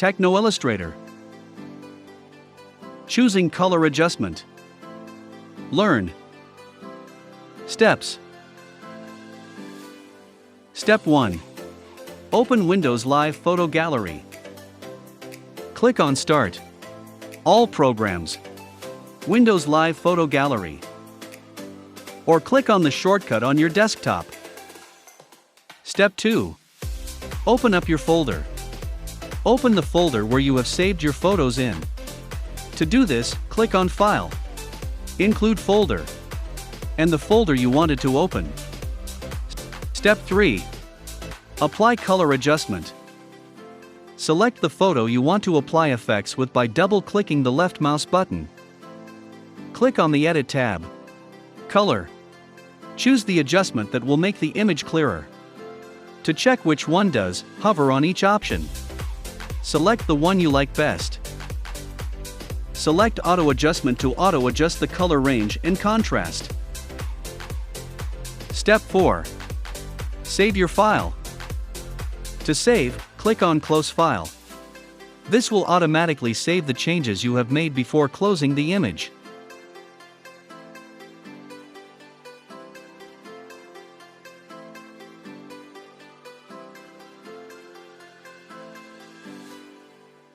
TechnoIllustrator. Choosing color adjustment. Learn. Steps. Step 1. Open Windows Live Photo Gallery. Click on Start. All Programs. Windows Live Photo Gallery. Or click on the shortcut on your desktop. Step 2. Open up your folder. Open the folder where you have saved your photos in. To do this, click on File, Include Folder, and the folder you wanted to open. Step 3. Apply color adjustment. Select the photo you want to apply effects with by double-clicking the left mouse button. Click on the Edit tab. Color. Choose the adjustment that will make the image clearer. To check which one does, hover on each option. Select the one you like best. Select Auto Adjustment to auto-adjust the color range and contrast. Step 4. Save your file. To save, click on Close File. This will automatically save the changes you have made before closing the image.